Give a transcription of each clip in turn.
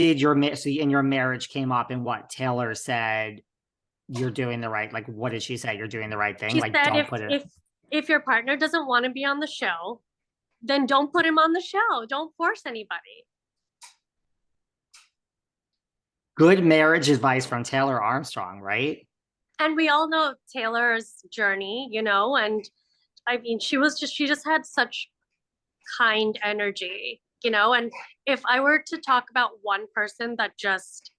Did in your marriage came up and what Taylor said, you're doing the right, like, what did she say? You're doing the right thing. She Like, said don't put it. if your partner doesn't want to be on the show, then don't put him on the show. Don't force anybody. Good marriage advice from Taylor Armstrong, right? And we all know Taylor's journey, and I mean, she just had such kind energy, and if I were to talk about one person that just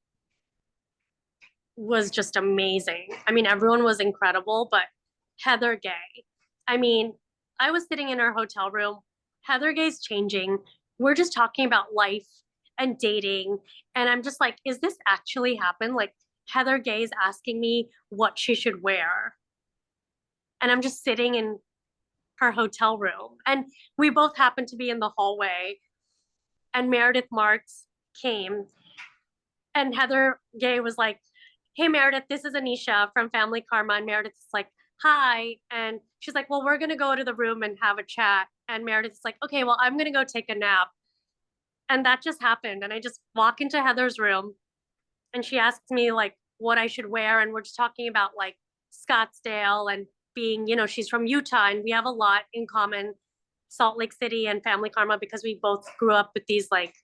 was just amazing. I mean, everyone was incredible, but Heather Gay. I mean, I was sitting in her hotel room. Heather Gay's changing. We're just talking about life and dating. And I'm just like, is this actually happen? Like, Heather Gay's asking me what she should wear. And I'm just sitting in her hotel room. And we both happened to be in the hallway. And Meredith Marks came. And Heather Gay was like, hey, Meredith, this is Anisha from Family Karma. And Meredith's like, hi. And she's like, well, we're going to go to the room and have a chat. And Meredith's like, okay, well, I'm going to go take a nap. And that just happened. And I just walk into Heather's room and she asks me like what I should wear. And we're just talking about like Scottsdale and being, she's from Utah and we have a lot in common, Salt Lake City and Family Karma, because we both grew up with these like,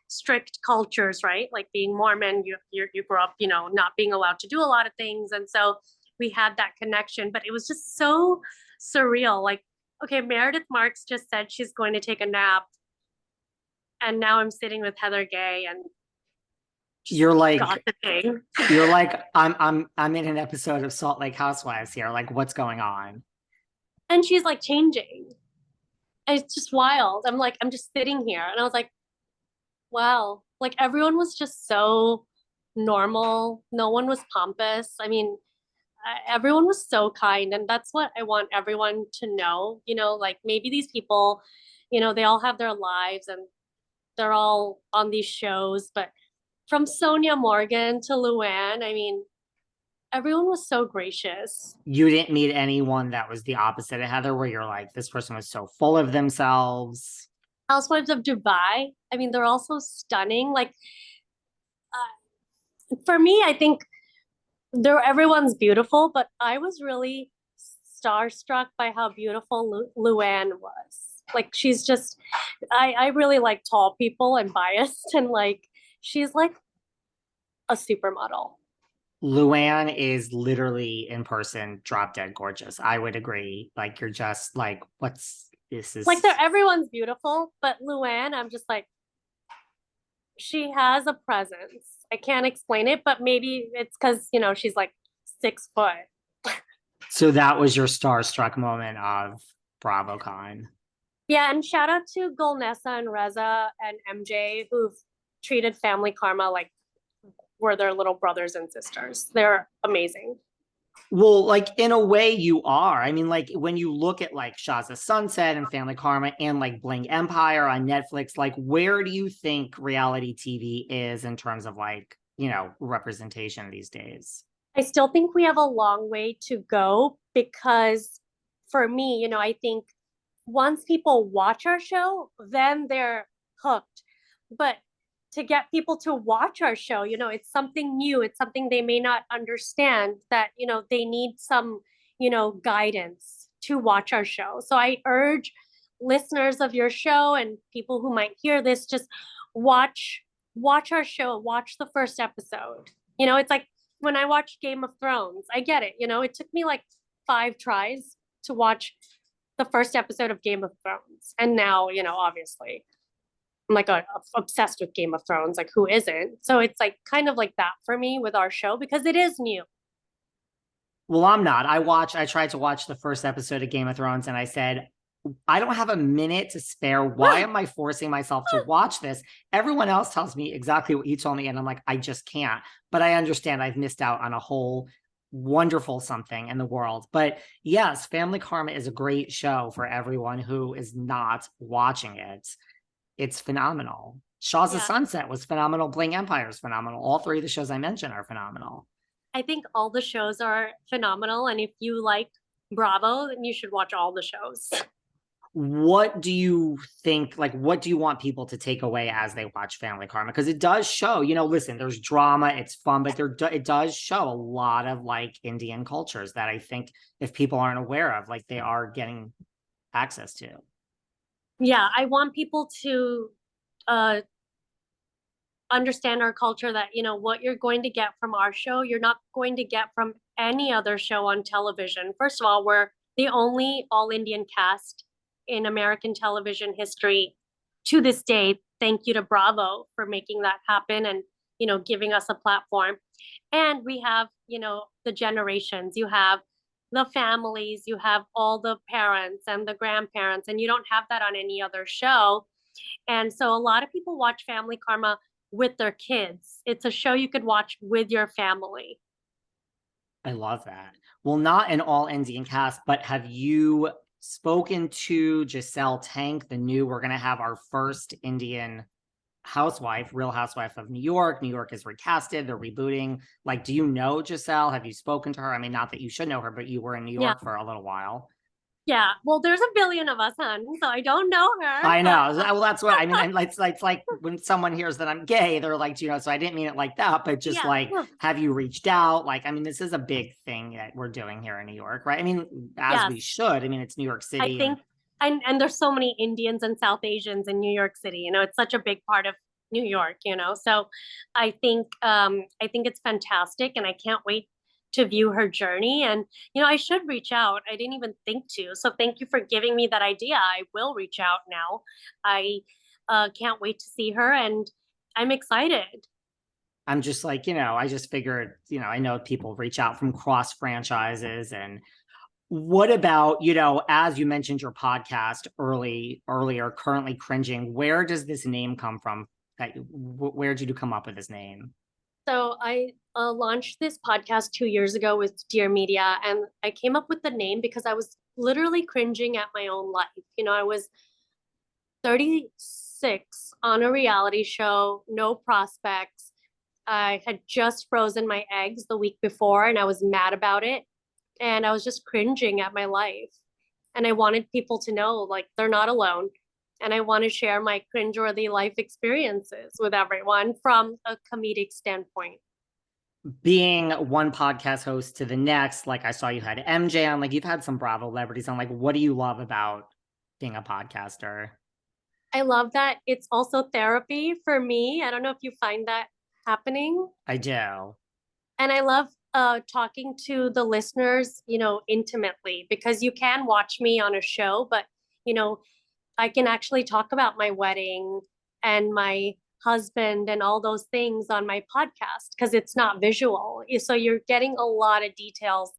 strict cultures, right? Like being Mormon, you grew up, not being allowed to do a lot of things. And so we had that connection, but it was just so surreal. Like, okay, Meredith Marks just said she's going to take a nap. And now I'm sitting with Heather Gay and you're like gossiping. you're like I'm in an episode of Salt Lake Housewives here. Like, what's going on? And she's like changing. And it's just wild. I'm just sitting here and I was like, wow, like everyone was just so normal. No one was pompous. I mean, everyone was so kind. And that's what I want everyone to know. Like maybe these people, they all have their lives and they're all on these shows. But from Sonia Morgan to Luanne, I mean, everyone was so gracious. You didn't meet anyone that was the opposite of Heather, where you're like, this person was so full of themselves. Housewives of Dubai, I mean, they're all so stunning. Like, for me, I think everyone's beautiful, but I was really starstruck by how beautiful Luanne was. Like she's just, I really like tall people and biased, and like she's like a supermodel. Luanne is literally in person drop dead gorgeous. I would agree. Like you're just like, what's this is like everyone's beautiful, but Luanne, I'm just like, she has a presence. I can't explain it, but maybe it's because she's like 6 foot. So that was your starstruck moment of BravoCon. Yeah, and shout out to Golnessa and Reza and MJ who've treated Family Karma like we're their little brothers and sisters. They're amazing. Well, like in a way you are. I mean, like when you look at like Shah's Sunset and Family Karma and like Bling Empire on Netflix, like where do you think reality TV is in terms of like, representation these days? I still think we have a long way to go because for me, I think once people watch our show, then they're hooked. But to get people to watch our show, it's something new. It's something they may not understand that, they need some, guidance to watch our show. So I urge listeners of your show and people who might hear this, just watch our show, watch the first episode. It's like when I watched Game of Thrones, I get it. It took me like 5 tries to watch the first episode of Game of Thrones. And now, obviously, I'm like obsessed with Game of Thrones. Like, who isn't? So it's like kind of like that for me with our show because it is new. Well, I'm not. I tried to watch the first episode of Game of Thrones and I said, I don't have a minute to spare. Why am I forcing myself to watch this? Everyone else tells me exactly what you told me. And I'm like, I just can't. But I understand I've missed out on a whole wonderful something in the world. But yes, Family Karma is a great show for everyone who is not watching it. It's phenomenal. Shaw's of Sunset was phenomenal. Bling Empire is phenomenal. All 3 of the shows I mentioned are phenomenal. I think all the shows are phenomenal. And if you like Bravo, then you should watch all the shows. What do you think, like, what do you want people to take away as they watch Family Karma? Because it does show, listen, there's drama, it's fun, but it does show a lot of like Indian cultures that I think if people aren't aware of, like they are getting access to. Yeah, I want people to uh understand our culture, that what you're going to get from our show you're not going to get from any other show on television. First of all, we're the only all Indian cast in American television history to this day. Thank you to Bravo for making that happen and giving us a platform. And we have the generations, you have the families, you have all the parents and the grandparents, and you don't have that on any other show. And so a lot of people watch Family Karma with their kids. It's a show you could watch with your family. I love that. Well, not an all Indian cast, but have you spoken to Jessel Taank, we're going to have our first Indian housewife, Real Housewife of New York. New York is recasted. They're rebooting. Like, do you know Jessel? Have you spoken to her? I mean, not that you should know her, but you were in New Yeah. York for a little while. Yeah. Well, there's a billion of us, hon, so I don't know her. I know. Well, that's what I mean. And it's like when someone hears that I'm gay, they're like, so I didn't mean it like that, but just like, have you reached out? Like, I mean, this is a big thing that we're doing here in New York, right? I mean, as we should. I mean, it's New York City. I think, and there's so many Indians and South Asians in New York City. It's such a big part of New York. So I think it's fantastic, and I can't wait to view her journey. And I should reach out. I didn't even think to. So thank you for giving me that idea. I will reach out now. I can't wait to see her, and I'm excited. I'm just like, I just figured, I know people reach out from cross franchises. And what about, as you mentioned your podcast earlier, currently Cringing, where does this name come from? Where did you come up with this name? So I launched this podcast 2 years ago with Dear Media, and I came up with the name because I was literally cringing at my own life. I was 36 on a reality show, no prospects. I had just frozen my eggs the week before, and I was mad about it. And I was just cringing at my life. And I wanted people to know, like, they're not alone. And I want to share my cringeworthy life experiences with everyone from a comedic standpoint. Being one podcast host to the next, like I saw you had MJ on, like you've had some Bravolebrities on, like what do you love about being a podcaster? I love that it's also therapy for me. I don't know if you find that happening. I do. And I love talking to the listeners, intimately, because you can watch me on a show, but, I can actually talk about my wedding and my husband and all those things on my podcast because it's not visual. So you're getting a lot of details